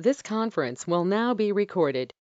This conference will now be recorded.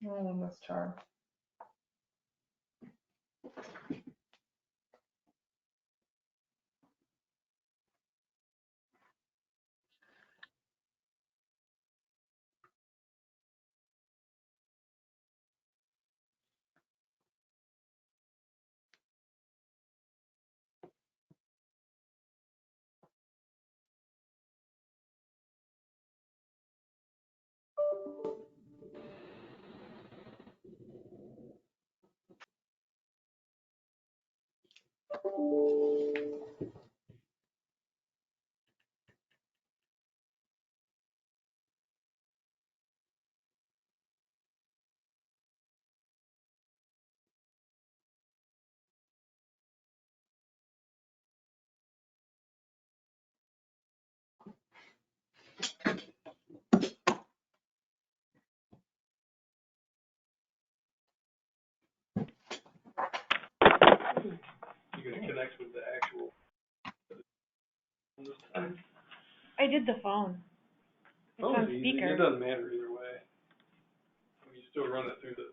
Oh, that's charm. You're gonna connect with the actual. I did the phone. It's on Easy. speaker. It doesn't matter either way. I mean, you still run it through the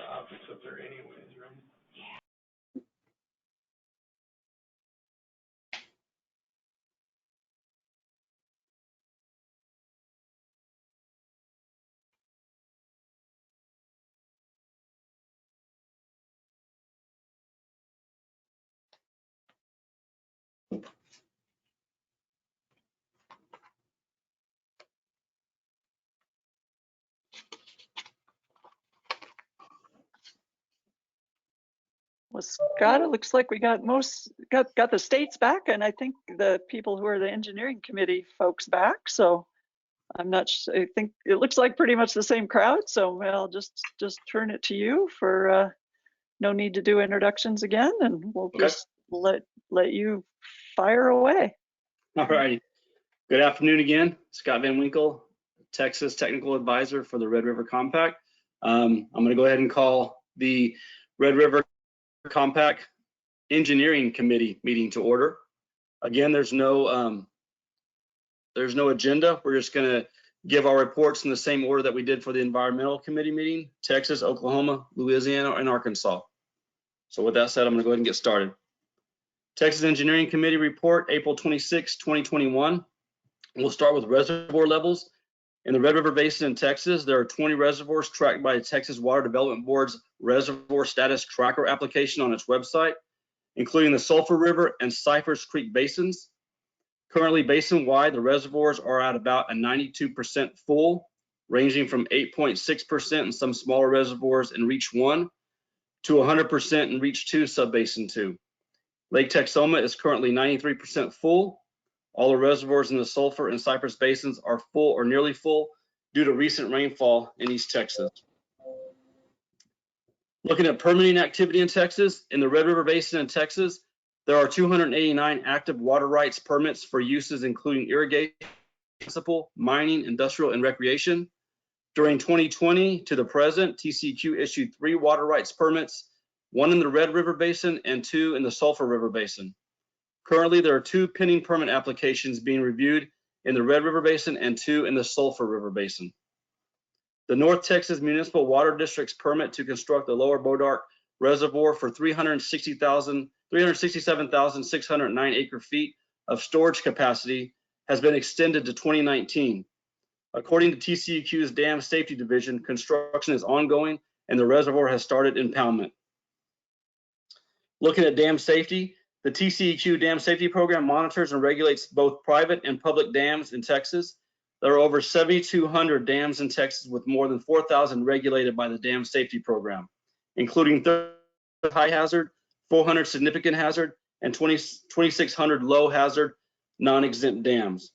optics up there anyways, right? Well, Scott, it looks like we got the states back, and I think the people who are the engineering committee folks back. So I'm not sure, I think it looks like pretty much the same crowd. So I'll just turn it to you for no need to do introductions again, and we'll just let you fire away. All righty. Good afternoon again. Scott Van Winkle, Texas Technical Advisor for the Red River Compact. I'm going to go ahead and call the Red River Compact Engineering Committee meeting to order. Again, there's no agenda. We're just going to give our reports in the same order that we did for the Environmental Committee meeting: Texas, Oklahoma, Louisiana, and Arkansas. So with that said, I'm going to go ahead and get started. Texas Engineering Committee report, April 26, 2021. We'll start with reservoir levels. In the Red River Basin in Texas, there are 20 reservoirs tracked by the Texas Water Development Board's Reservoir Status Tracker application on its website, including the Sulphur River and Cypress Creek basins. Currently, basin-wide, the reservoirs are at about a 92% full, ranging from 8.6% in some smaller reservoirs in Reach 1 to 100% in Reach 2 subbasin 2. Lake Texoma is currently 93% full, All the reservoirs in the Sulphur and Cypress basins are full or nearly full due to recent rainfall in East Texas. Looking at permitting activity in Texas, in the Red River Basin in Texas, there are 289 active water rights permits for uses including irrigation, municipal, mining, industrial, and recreation. During 2020 to the present, TCEQ issued 3 water rights permits, 1 in the Red River Basin and 2 in the Sulphur River Basin. Currently, there are 2 pending permit applications being reviewed in the Red River Basin and 2 in the Sulphur River Basin. The North Texas Municipal Water District's permit to construct the Lower Bodark Reservoir for 367,609 acre feet of storage capacity has been extended to 2019. According to TCEQ's Dam Safety Division, construction is ongoing and the reservoir has started impoundment. Looking at dam safety, the TCEQ Dam Safety Program monitors and regulates both private and public dams in Texas. There are over 7,200 dams in Texas with more than 4,000 regulated by the Dam Safety Program, including 30 high hazard, 400 significant hazard, and 2,600 low hazard non-exempt dams.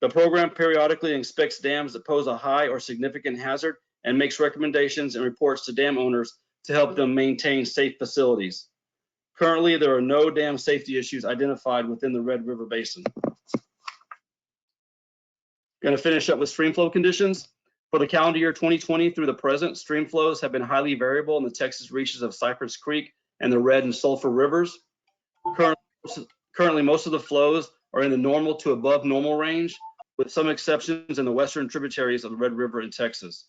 The program periodically inspects dams that pose a high or significant hazard and makes recommendations and reports to dam owners to help them maintain safe facilities. Currently, there are no dam safety issues identified within the Red River Basin. Going to finish up with stream flow conditions. For the calendar year 2020 through the present, stream flows have been highly variable in the Texas reaches of Cypress Creek and the Red and Sulphur rivers. Currently, most of the flows are in the normal to above normal range, with some exceptions in the western tributaries of the Red River in Texas.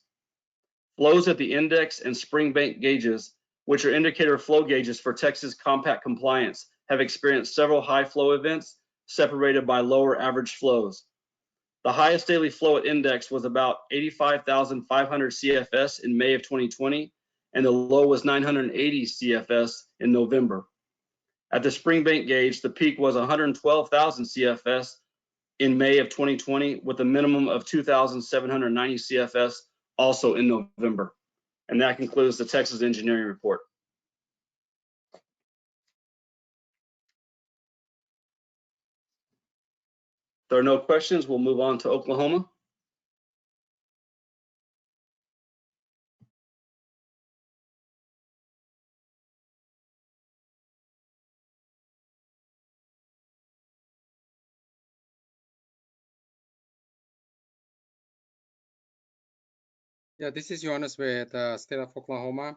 Flows at the index and spring bank gauges, which are indicator flow gauges for Texas compact compliance, have experienced several high flow events separated by lower average flows. The highest daily flow at index was about 85,500 CFS in May of 2020, and the low was 980 CFS in November. At the spring bank gauge, the peak was 112,000 CFS in May of 2020, with a minimum of 2,790 CFS also in November. And that concludes the Texas Engineering Report. If there are no questions, we'll move on to Oklahoma. Yeah, this is Johannes with the state of Oklahoma.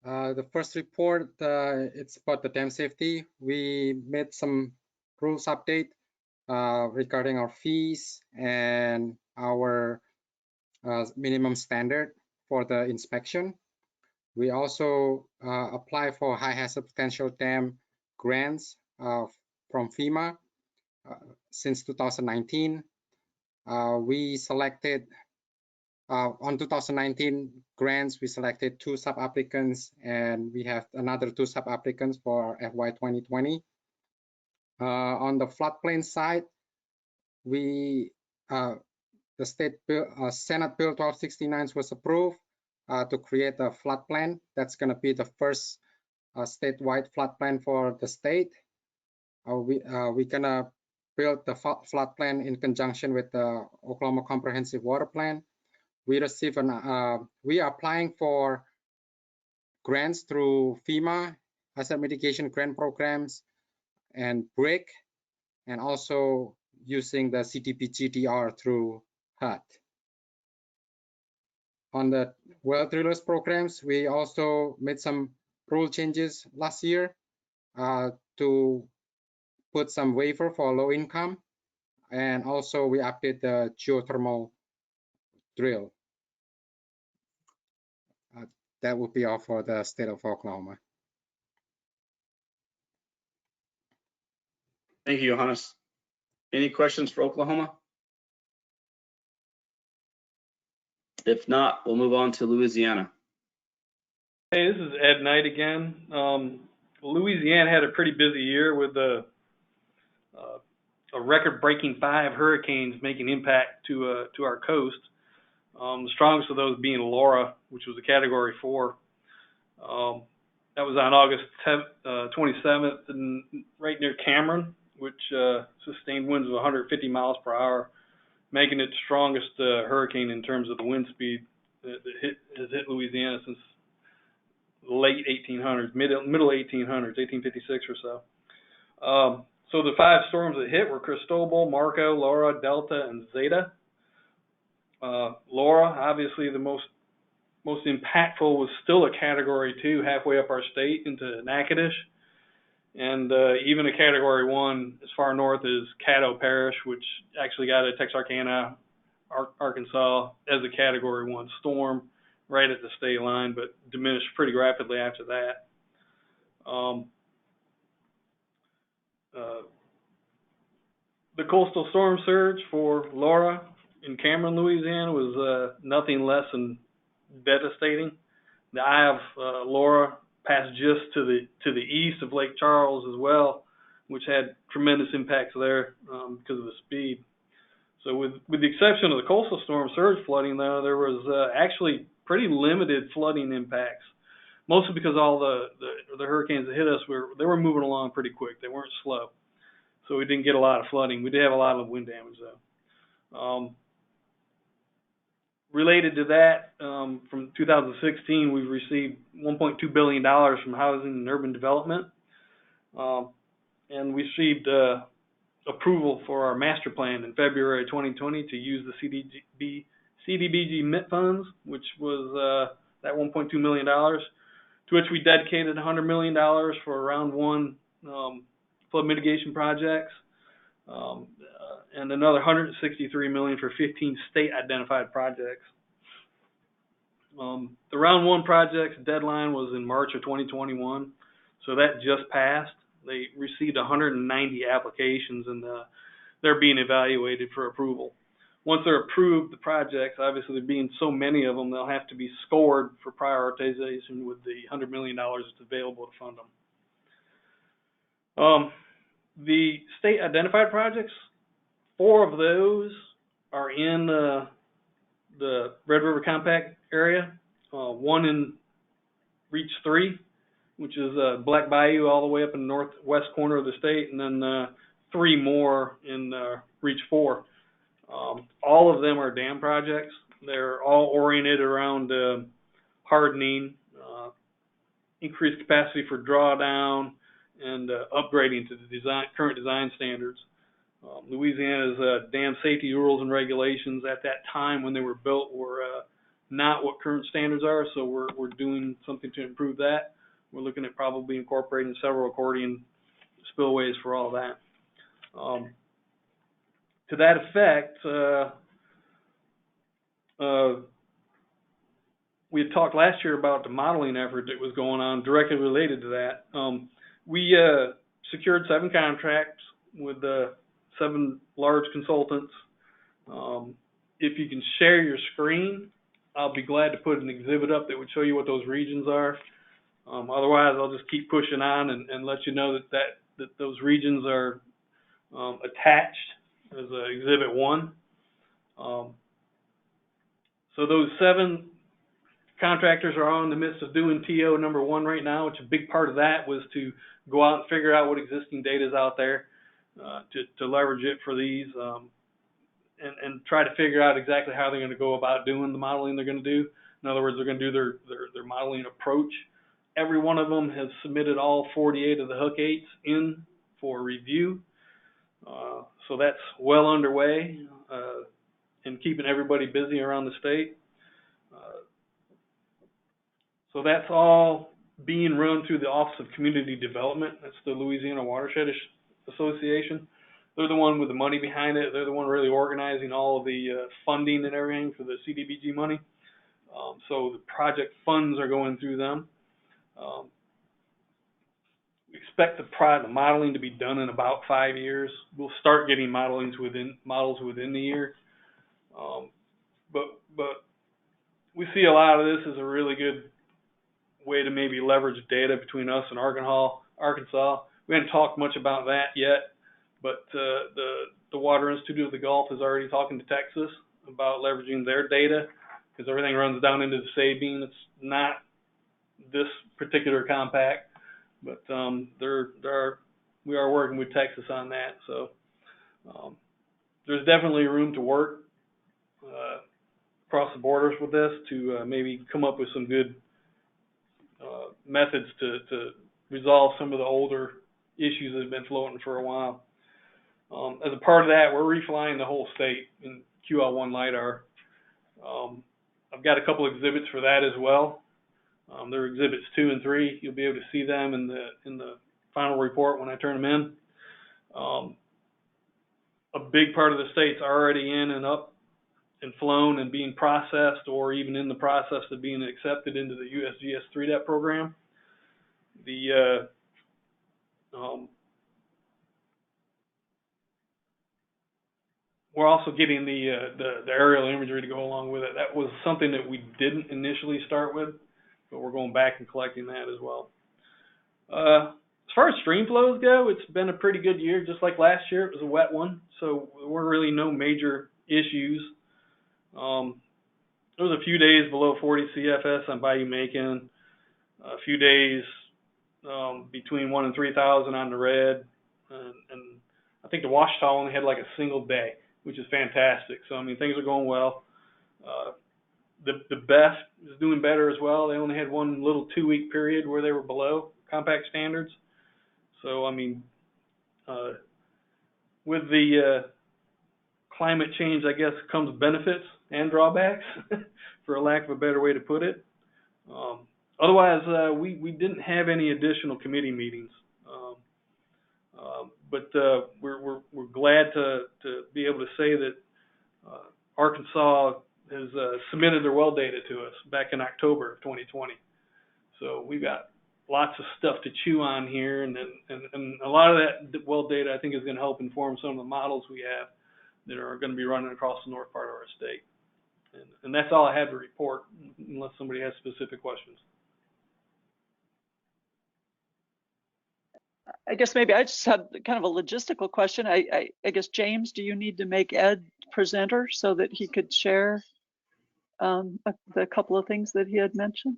The first report, it's about the dam safety. We made some rules update regarding our fees and our minimum standard for the inspection. We also apply for high hazard potential dam grants from FEMA since 2019. We selected on 2019 grants, we selected 2 sub-applicants, and we have another 2 sub-applicants for FY 2020. On the floodplain side, we the state bill, Senate Bill 1269 was approved to create a flood plan. That's going to be the first statewide flood plan for the state. We're going to build the flood plan in conjunction with the Oklahoma Comprehensive Water Plan. We receive we are applying for grants through FEMA, hazard mitigation grant programs, and BRIC, and also using the CDP GDR through HUD. On the well drillers programs, we also made some rule changes last year to put some waiver for low income, and also we update the geothermal drill. That would be all for the state of Oklahoma. Thank you, Johannes. Any questions for Oklahoma? If not, we'll move on to Louisiana. Hey, this is Ed Knight again. Louisiana had a pretty busy year with a record-breaking 5 hurricanes making impact to our coast. The strongest of those being Laura, which was a Category 4. That was on August 27th, and right near Cameron. which sustained winds of 150 miles per hour, making it the strongest hurricane in terms of the wind speed that has hit Louisiana since the late 1800s, middle 1800s, 1856 or so. So the 5 storms that hit were Cristobal, Marco, Laura, Delta, and Zeta. Laura, obviously the most impactful, was still a Category 2 halfway up our state into Natchitoches, and even a Category 1 as far north as Caddo Parish, which actually got to Texarkana, Arkansas, as a Category 1 storm right at the state line, but diminished pretty rapidly after that. The coastal storm surge for Laura in Cameron, Louisiana was nothing less than devastating. The eye of Laura passed just to the east of Lake Charles as well, which had tremendous impacts there because of the speed. So with the exception of the coastal storm surge flooding, though, there was actually pretty limited flooding impacts, mostly because all the hurricanes that hit us they were moving along pretty quick. They weren't slow. So we didn't get a lot of flooding. We did have a lot of wind damage, though. Related to that, from 2016, we've received $1.2 billion from Housing and Urban Development. And we received approval for our master plan in February 2020 to use the CDBG MIT funds, which was that $1.2 million, to which we dedicated $100 million for round 1 flood mitigation projects, and another $163 million for 15 state-identified projects. The round 1 project's deadline was in March of 2021, so that just passed. They received 190 applications, and they're being evaluated for approval. Once they're approved, the projects, obviously there being so many of them, they'll have to be scored for prioritization with the $100 million that's available to fund them. The state identified projects, 4 of those are in the Red River Compact area, 1 in Reach 3, which is Black Bayou all the way up in the northwest corner of the state, and then 3 more in Reach 4. All of them are dam projects. They're all oriented around hardening, increased capacity for drawdown, and upgrading to the current design standards. Louisiana's dam safety rules and regulations at that time when they were built were not what current standards are, so we're doing something to improve that. We're looking at probably incorporating several accordion spillways for all that. To that effect, we had talked last year about the modeling effort that was going on directly related to that. We secured 7 contracts with 7 large consultants. If you can share your screen, I'll be glad to put an exhibit up that would show you what those regions are. Otherwise, I'll just keep pushing on and let you know that those regions are attached as Exhibit 1. So those 7 contractors are all in the midst of doing TO number 1 right now, which a big part of that was to go out and figure out what existing data is out there to leverage it for these and try to figure out exactly how they're going to go about doing the modeling they're going to do. In other words, they're going to do their modeling approach. Every one of them has submitted all 48 of the Hook 8s in for review. So that's well underway and keeping everybody busy around the state. So that's all being run through the Office of Community Development. That's the Louisiana Watershed Association. They're the one with the money behind it. They're the one really organizing all of the funding and everything for the CDBG money. So the project funds are going through them. We expect the modeling to be done in about 5 years. We'll start getting models within the year. But we see a lot of this as a really good way to maybe leverage data between us and Arkansas. We haven't talked much about that yet, but the Water Institute of the Gulf is already talking to Texas about leveraging their data because everything runs down into the Sabine. It's not this particular compact, but there are we are working with Texas on that. So there's definitely room to work across the borders with this to maybe come up with some good methods to resolve some of the older issues that have been floating for a while. As a part of that, we're reflying the whole state in QL1 Lidar. I've got a couple exhibits for that as well. They're exhibits 2 and 3. You'll be able to see them in the final report when I turn them in. A big part of the state's already in and up and flown and being processed, or even in the process of being accepted into the USGS 3DEP program. We're also getting the aerial imagery to go along with it. That was something that we didn't initially start with, but we're going back and collecting that as well. As far as stream flows go, it's been a pretty good year. Just like last year, it was a wet one, so there were really no major issues. There was a few days below 40 CFS on Bayou Macon, a few days between 1 and 3,000 on the red, and I think the Ouachita only had like a single day, which is fantastic. So I mean, things are going well. The best is doing better as well. They only had one little 2-week period where they were below compact standards. So I mean, with the climate change, I guess, comes benefits and drawbacks, for a lack of a better way to put it. Otherwise, we didn't have any additional committee meetings, but we're glad to be able to say that Arkansas has submitted their well data to us back in October of 2020. So we've got lots of stuff to chew on here, and a lot of that well data I think is going to help inform some of the models we have that are going to be running across the north part of our state. And that's all I have to report, unless somebody has specific questions. I guess maybe I just had kind of a logistical question. I guess, James, do you need to make Ed presenter so that he could share the couple of things that he had mentioned?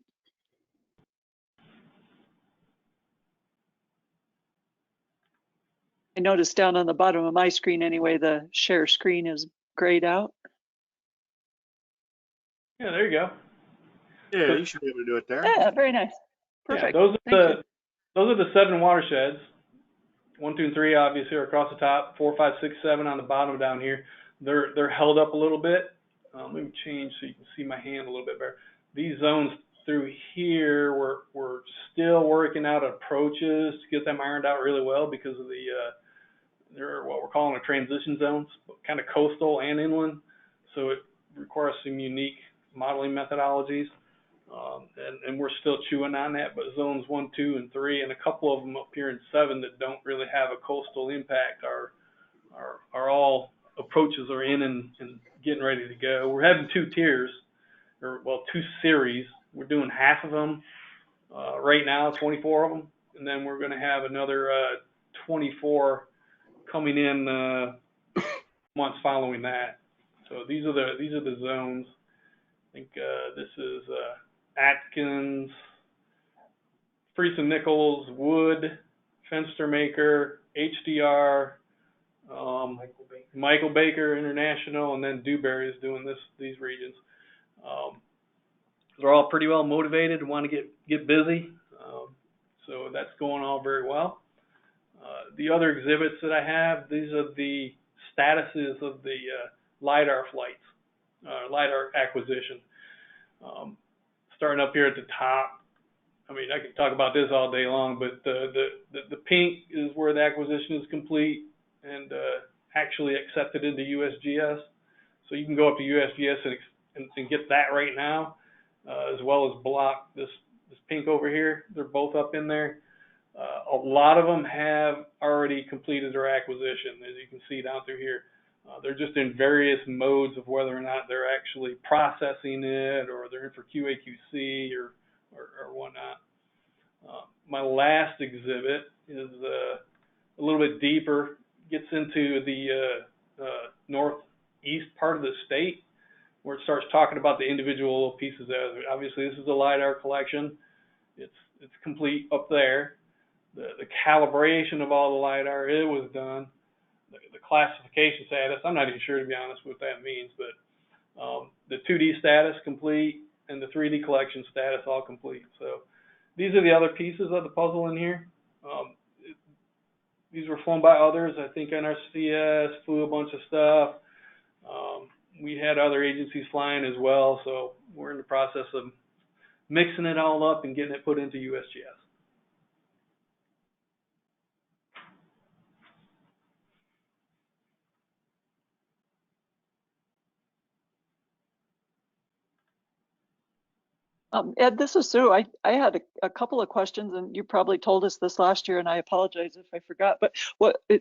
I noticed down on the bottom of my screen anyway, the share screen is grayed out. Yeah, there you go. Yeah, you should be able to do it there. Yeah, very nice. Perfect. Yeah, those are the 7 watersheds. 1, 2, and 3 obviously are across the top. 4, 5, 6, 7 on the bottom down here. They're held up a little bit. Let me change so you can see my hand a little bit better. These zones through here, we're still working out approaches to get them ironed out really well because of they're what we're calling the transition zones, kind of coastal and inland. So it requires some unique modeling methodologies. And we're still chewing on that, but zones 1, 2, and 3, and a couple of them up here in 7 that don't really have a coastal impact are all approaches are in and getting ready to go. We're having 2 tiers, or well, 2 series. We're doing half of them right now, 24 of them, and then we're going to have another 24 coming in months following that. So these are the zones. I think this is Atkins, Friesen Nichols, Wood, Fenstermaker, HDR, Michael Baker International, and then Dewberry is doing these regions. They're all pretty well motivated and want to get busy, so that's going all very well. The other exhibits that I have, these are the statuses of the Lidar flights, Lidar acquisition. Starting up here at the top, I mean, I could talk about this all day long, but the pink is where the acquisition is complete and actually accepted into USGS. So you can go up to USGS and get that right now, as well as block this pink over here. They're both up in there. A lot of them have already completed their acquisition, as you can see down through here. They're just in various modes of whether or not they're actually processing it, or they're in for QA/QC or whatnot. My last exhibit is a little bit deeper, gets into the northeast part of the state, where it starts talking about the individual pieces of it. Obviously, this is a Lidar collection. It's complete up there. the calibration of all the LiDAR, it was done. The classification status, I'm not even sure, to be honest, what that means, but the 2D status complete and the 3D collection status all complete. So these are the other pieces of the puzzle in here. These were flown by others. I think NRCS flew a bunch of stuff. We had other agencies flying as well, so we're in the process of mixing it all up and getting it put into USGS. Ed, this is Sue. I had a couple of questions, and you probably told us this last year, and I apologize if I forgot. But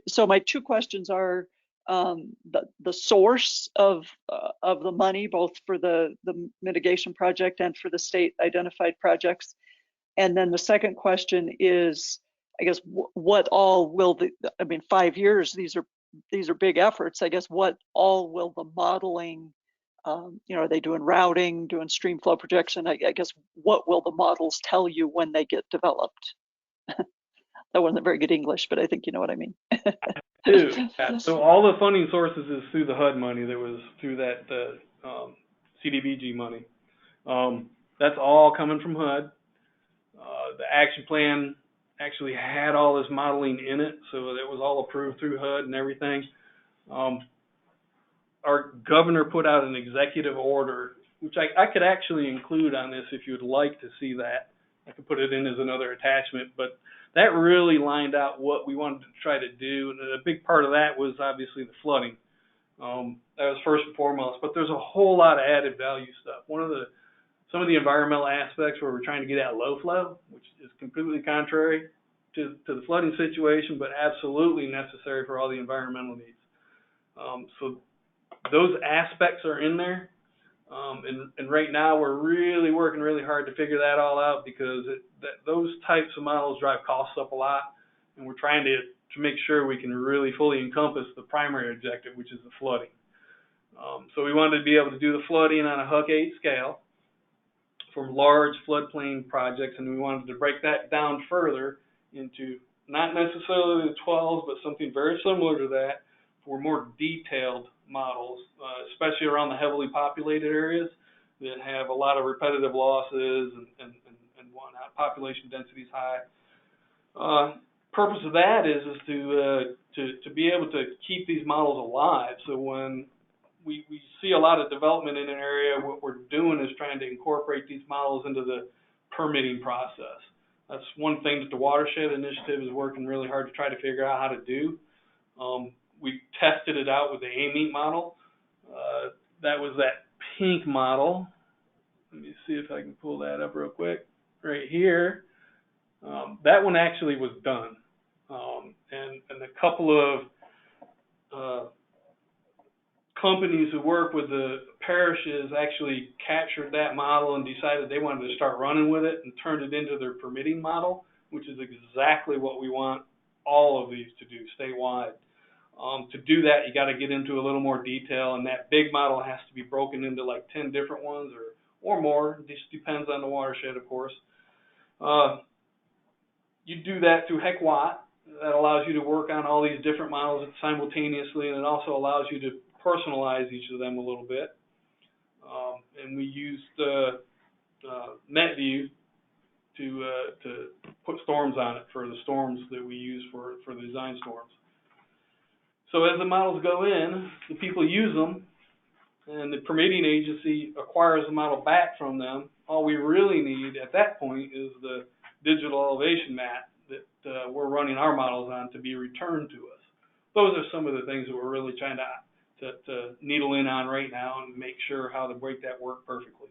so my two questions are the source of the money, both for the mitigation project and for the state identified projects. And then the second question is, I guess, what all will I mean, 5 years, these are big efforts. I guess what all will the modeling, are they doing routing, doing stream flow projection? I guess what will the models tell you when they get developed? That wasn't very good English, but I think you know what I mean. Yeah. So all the funding sources is through the HUD money that was through that CDBG money. That's all coming from HUD. The action plan actually had all this modeling in it, so it was all approved through HUD and everything. Our governor put out an executive order, which I could actually include on this if you'd like to see that. I could put it in as another attachment, but that really lined out what we wanted to try to do. And a big part of that was obviously the flooding. That was first and foremost, but there's a whole lot of added value stuff. Some of the environmental aspects where we're trying to get at low flow, which is completely contrary to the flooding situation, but absolutely necessary for all the environmental needs. So those aspects are in there. And right now we're really working really hard to figure that all out, because those types of models drive costs up a lot, and we're trying to make sure we can really fully encompass the primary objective, which is the flooding. So we wanted to be able to do the flooding on a Huck 8 scale for large floodplain projects, and we wanted to break that down further into not necessarily the 12s, but something very similar to that for more detailed models, especially around the heavily populated areas that have a lot of repetitive losses and whatnot. Population density is high. Purpose of that is to be able to keep these models alive. So when we see a lot of development in an area, what we're doing is trying to incorporate these models into the permitting process. That's one thing that the Watershed Initiative is working really hard to try to figure out how to do. We tested it out with the AMEET model. That was that pink model. Let me see if I can pull that up real quick. Right here. That one actually was done. And a couple of companies who work with the parishes actually captured that model and decided they wanted to start running with it and turned it into their permitting model, which is exactly what we want all of these to do statewide. To do that, you got to get into a little more detail, and that big model has to be broken into like 10 different ones or more. This depends on the watershed, of course. You do that through HEC-WAT. That allows you to work on all these different models simultaneously, and it also allows you to personalize each of them a little bit. And we used MetView to put storms on it for the storms that we use for the design storms. So as the models go in, the people use them, and the permitting agency acquires the model back from them. All we really need at that point is the digital elevation map that we're running our models on to be returned to us. Those are some of the things that we're really trying to needle in on right now and make sure how to make that work perfectly.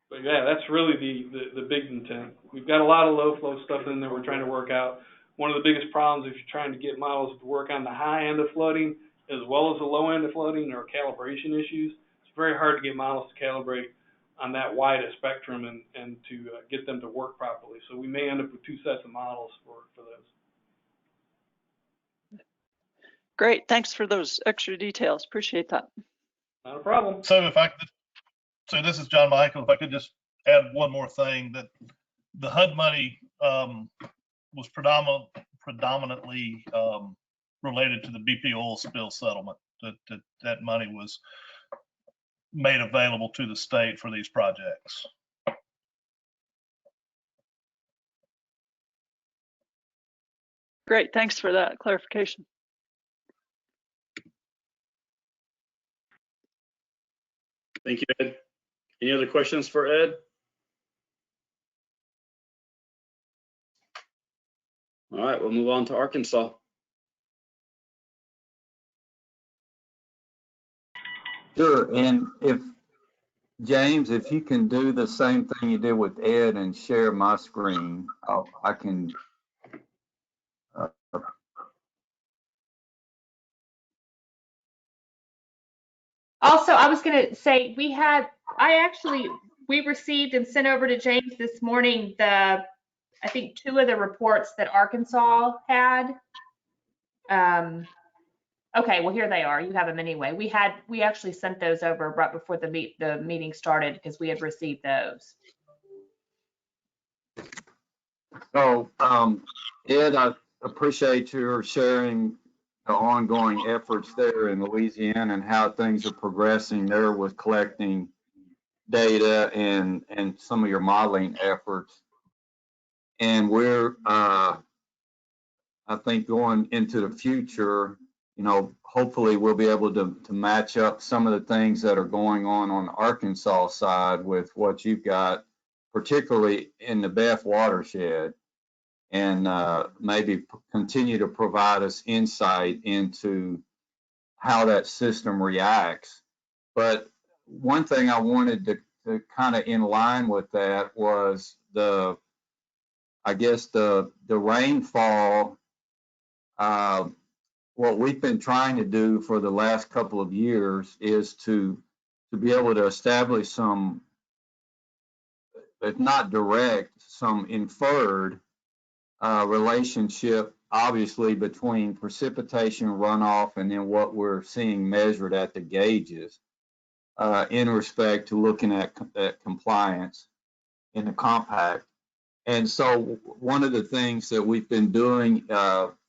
But yeah, that's really the big intent. We've got a lot of low flow stuff in there we're trying to work out. One of the biggest problems if you're trying to get models to work on the high end of flooding as well as the low end of flooding are calibration issues. It's very hard to get models to calibrate on that wide a spectrum and to get them to work properly. So we may end up with two sets of models for those. Great, thanks for those extra details. Appreciate that. Not a problem. So this is John Michael. If I could just add one more thing, that the HUD money was predominantly related to the BP oil spill settlement. That money was made available to the state for these projects. Great, thanks for that clarification. Thank you, Ed. Any other questions for Ed? All right, we'll move on to Arkansas. Sure, and if, James, if you can do the same thing you did with Ed and share my screen, I can. Also, I was going to say we received and sent over to James this morning I think 2 of the reports that Arkansas had. Okay, well here they are. You have them anyway. We actually sent those over right before the meeting started because we had received those. So, Ed, I appreciate your sharing the ongoing efforts there in Louisiana and how things are progressing there with collecting data and some of your modeling efforts. And we're, I think, going into the future, you know, hopefully we'll be able to match up some of the things that are going on the Arkansas side with what you've got, particularly in the Beth watershed, and maybe continue to provide us insight into how that system reacts. But one thing I wanted to kind of in line with that was the rainfall. What we've been trying to do for the last couple of years is to be able to establish some, if not direct, some inferred relationship, obviously, between precipitation runoff and then what we're seeing measured at the gauges in respect to looking at compliance in the compact. And so one of the things that we've been doing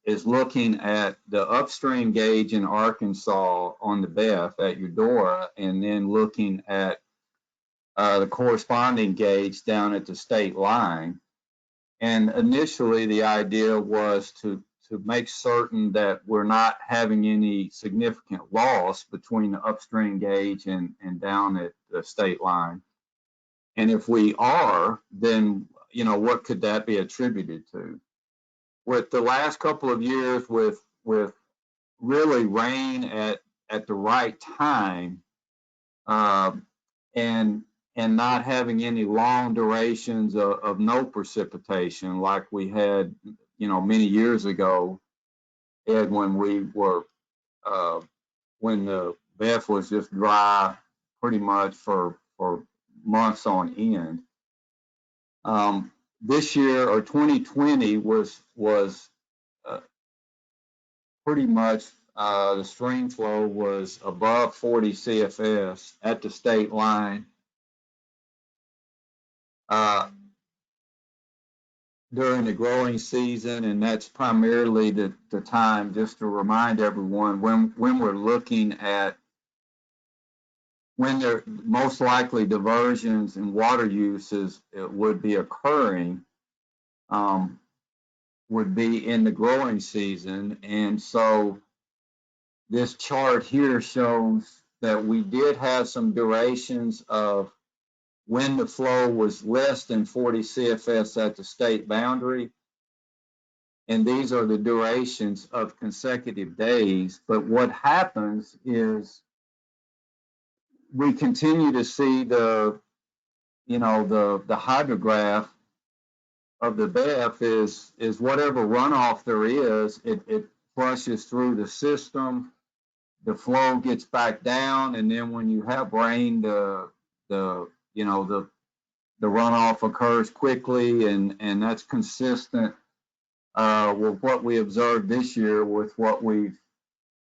is looking at the upstream gauge in Arkansas on the Beth at Eudora, and then looking at the corresponding gauge down at the state line. And initially, the idea was to make certain that we're not having any significant loss between the upstream gauge and down at the state line. And if we are, then, you know, what could that be attributed to? With the last couple of years, with really rain at the right time, and not having any long durations of no precipitation like we had, you know, many years ago, Ed, when we were when the Beth was just dry pretty much for months on end. This year, or 2020, was pretty much the stream flow was above 40 CFS at the state line during the growing season, and that's primarily the time, just to remind everyone, when we're looking at when there most likely diversions and water uses would be occurring, would be in the growing season. And so this chart here shows that we did have some durations of when the flow was less than 40 CFS at the state boundary. And these are the durations of consecutive days. But what happens is we continue to see the hydrograph of the Beth is whatever runoff there is, it flushes through the system, the flow gets back down, and then when you have rain, the runoff occurs quickly, and that's consistent with what we observed this year with what we've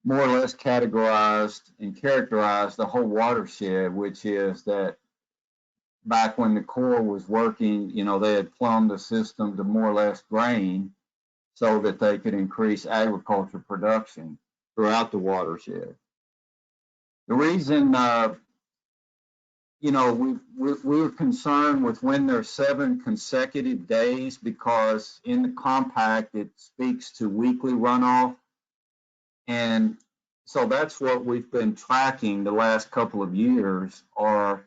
more or less categorized and characterized the whole watershed, which is that back when the Corps was working, you know, they had plumbed the system to more or less drain so that they could increase agriculture production throughout the watershed. The reason, you know, we're concerned with when there's 7 consecutive days, because in the compact, it speaks to weekly runoff. And so that's what we've been tracking the last couple of years, are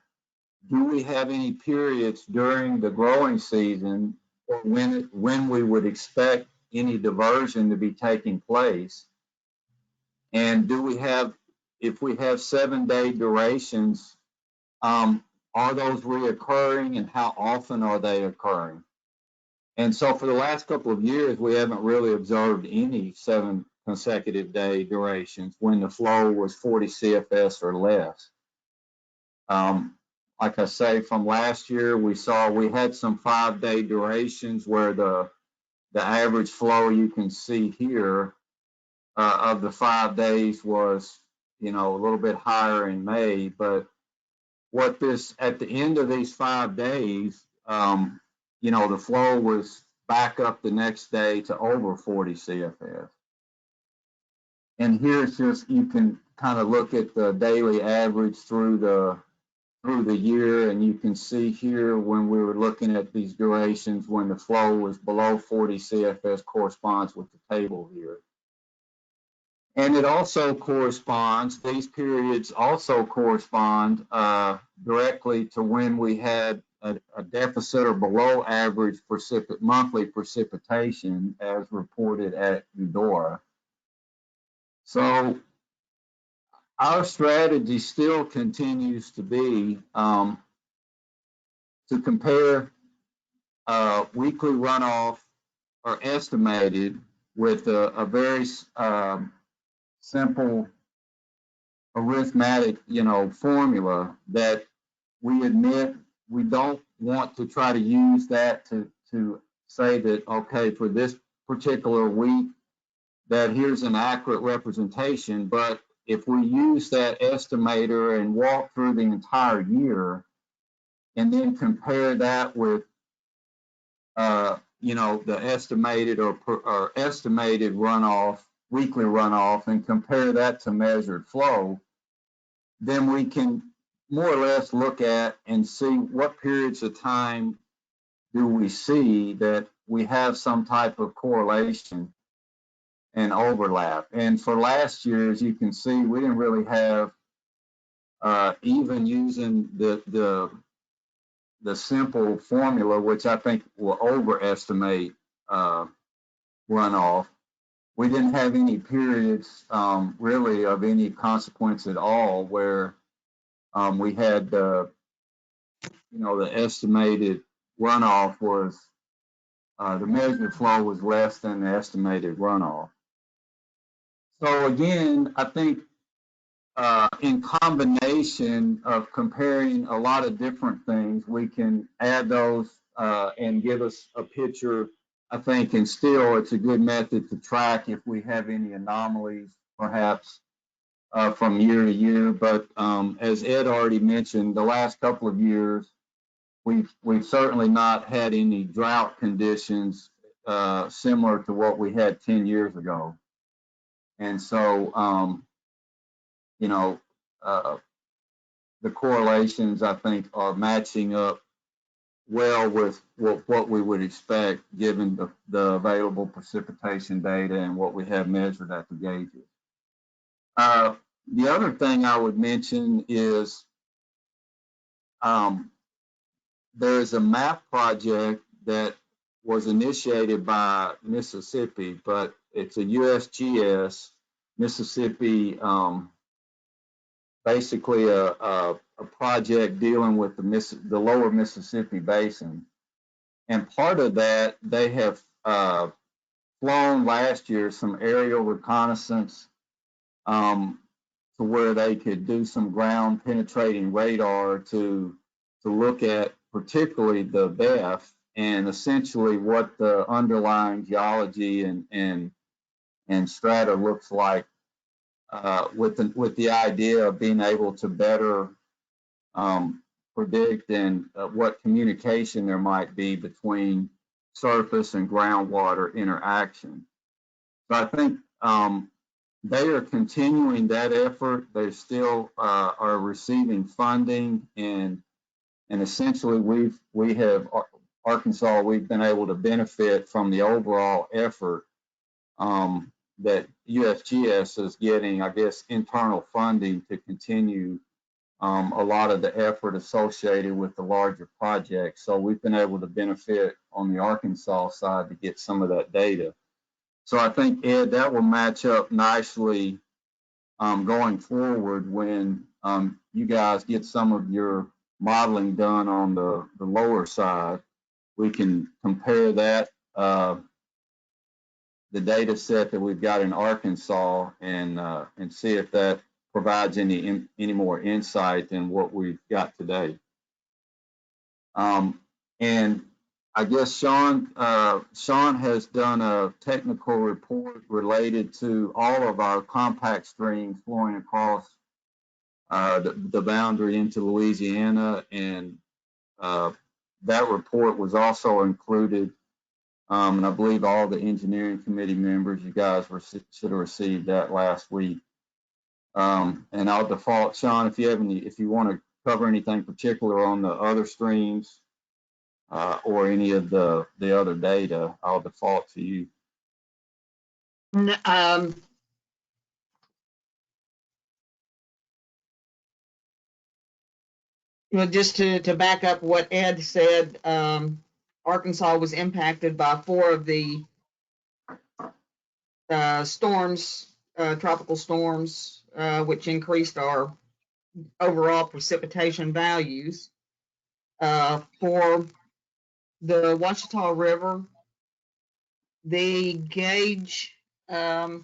do we have any periods during the growing season or when we would expect any diversion to be taking place? And do we have, if we have 7-day durations, are those reoccurring, and how often are they occurring? And so for the last couple of years, we haven't really observed any 7 consecutive day durations when the flow was 40 CFS or less. Like I say, from last year, we had some 5-day durations where the average flow you can see here of the 5 days was, you know, a little bit higher in May. But what this, at the end of these 5 days, you know, the flow was back up the next day to over 40 CFS. And here's just, you can kind of look at the daily average through the year, and you can see here when we were looking at these durations, when the flow was below 40 CFS corresponds with the table here. And it also corresponds, these periods also correspond directly to when we had a deficit or below average monthly precipitation as reported at Eudora. So our strategy still continues to be to compare weekly runoff or estimated with a very simple arithmetic, you know, formula that we admit we don't want to try to use that to say that, okay, for this particular week, that here's an accurate representation. But if we use that estimator and walk through the entire year and then compare that with, you know, the estimated or estimated runoff, weekly runoff, and compare that to measured flow, then we can more or less look at and see what periods of time do we see that we have some type of correlation and overlap. And for last year, as you can see, we didn't really have, even using the simple formula, which I think will overestimate runoff, we didn't have any periods really of any consequence at all where we had you know, the estimated runoff was the measured flow was less than the estimated runoff. So again, I think in combination of comparing a lot of different things, we can add those and give us a picture, I think, and still it's a good method to track if we have any anomalies, perhaps from year to year. But as Ed already mentioned, the last couple of years, we've certainly not had any drought conditions similar to what we had 10 years ago. And so, you know, the correlations, I think, are matching up well with what we would expect given the available precipitation data and what we have measured at the gauges. The other thing I would mention is there's a map project that was initiated by Mississippi, but it's a USGS, Mississippi, basically a project dealing with the lower Mississippi basin. And part of that, they have flown last year some aerial reconnaissance to where they could do some ground penetrating radar to look at particularly the BEF and essentially what the underlying geology and strata looks like, with the idea of being able to better predict and what communication there might be between surface and groundwater interaction. So I think they are continuing that effort. They still are receiving funding, and essentially we have Arkansas, we've been able to benefit from the overall effort that USGS is getting, I guess, internal funding to continue a lot of the effort associated with the larger projects. So we've been able to benefit on the Arkansas side to get some of that data. So I think, Ed, that will match up nicely going forward when you guys get some of your modeling done on the lower side. We can compare that, the data set that we've got in Arkansas, and see if that provides any more insight than what we've got today. And I guess Sean has done a technical report related to all of our compact streams flowing across the boundary into Louisiana, and that report was also included, and I believe all the engineering committee members, you guys should have received that last week. And I'll default, Sean, if you want to cover anything particular on the other streams or any of the other data, I'll default to you. Well, just to back up what Ed said, Arkansas was impacted by 4 of the storms, tropical storms, which increased our overall precipitation values. For the Ouachita River, the gauge at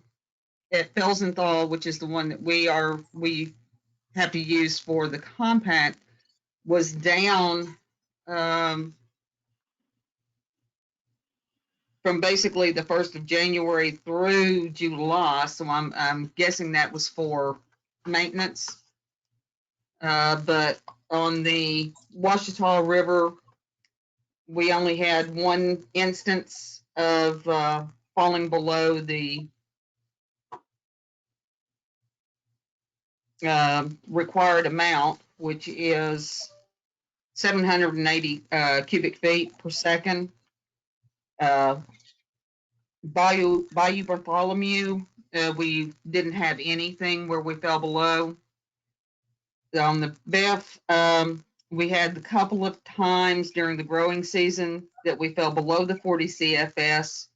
Felsenthal, which is the one that we have to use for the compact, was down from basically the 1st of January through July. So I'm guessing that was for maintenance. But on the Ouachita River, we only had 1 instance of falling below the required amount, which is 780 cubic feet per second. Bayou Bartholomew, we didn't have anything where we fell below. On the Beth, we had a couple of times during the growing season that we fell below the 40 CFS,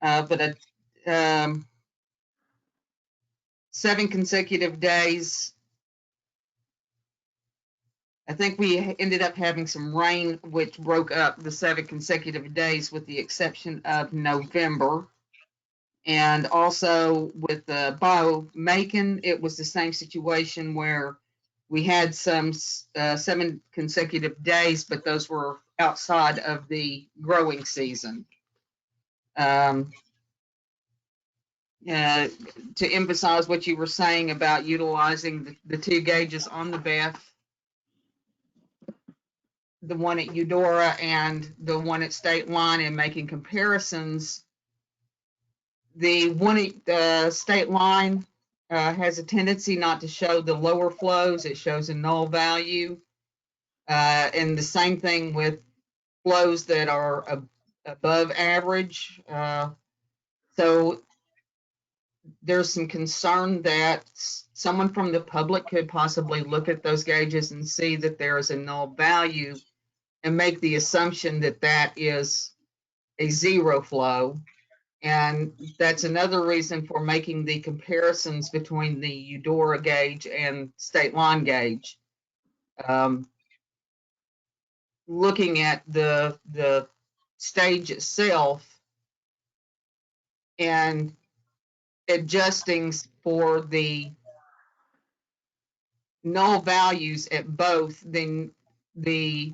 but 7 consecutive days. I think we ended up having some rain, which broke up the 7 consecutive days, with the exception of November. And also with the Bio-Macon, it was the same situation where we had some 7 consecutive days, but those were outside of the growing season. To emphasize what you were saying about utilizing the 2 gauges on the Beth, the one at Eudora and the one at State Line, and making comparisons, the one at State Line has a tendency not to show the lower flows. It shows a null value. And the same thing with flows that are above average. So there's some concern that someone from the public could possibly look at those gauges and see that there is a null value and make the assumption that that is a 0 flow. And that's another reason for making the comparisons between the Eudora gauge and State Line gauge. Looking at the stage itself and adjusting for the null values at both, then the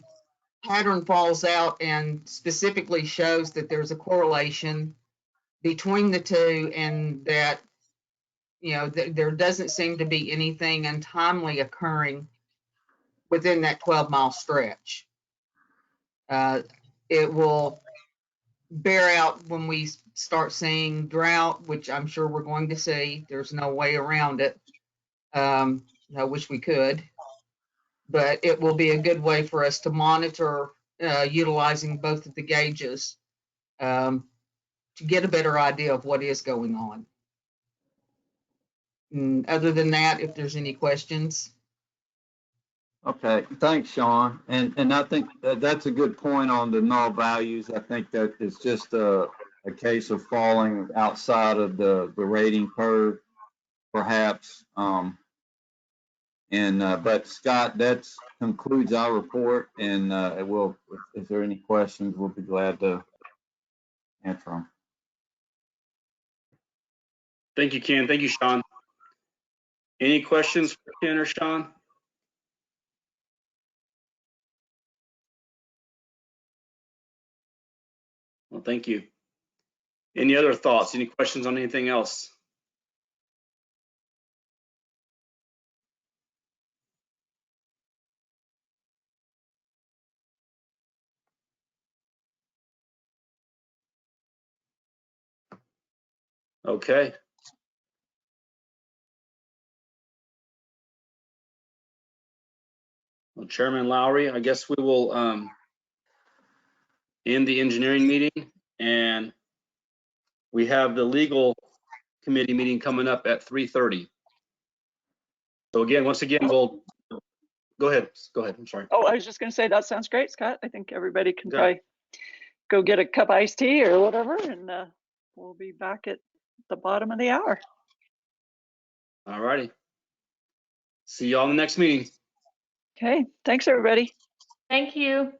pattern falls out and specifically shows that there's a correlation between the 2, and that, you know, there doesn't seem to be anything untimely occurring within that 12-mile stretch. It will bear out when we start seeing drought, which I'm sure we're going to see. There's no way around it. I wish we could, but it will be a good way for us to monitor utilizing both of the gauges to get a better idea of what is going on. And other than that, if there's any questions. Okay, thanks, Sean. And I think that's a good point on the null values. I think that it's just a case of falling outside of the rating curve, perhaps. But Scott, that concludes our report, and if there are any questions, we'll be glad to answer them. Thank you, Ken. Thank you, Sean. Any questions for Ken or Sean? Well, thank you. Any other thoughts? Any questions on anything else? Okay. Well, Chairman Lowry, I guess we will end the engineering meeting, and we have the legal committee meeting coming up at 3:30. So again, once again, we'll go ahead. Go ahead. I'm sorry. Oh, I was just going to say that sounds great, Scott. I think everybody can Okay. probably go get a cup of iced tea or whatever, and we'll be back at the bottom of the hour. All righty. See you all in the next meeting. Okay, thanks everybody. Thank you.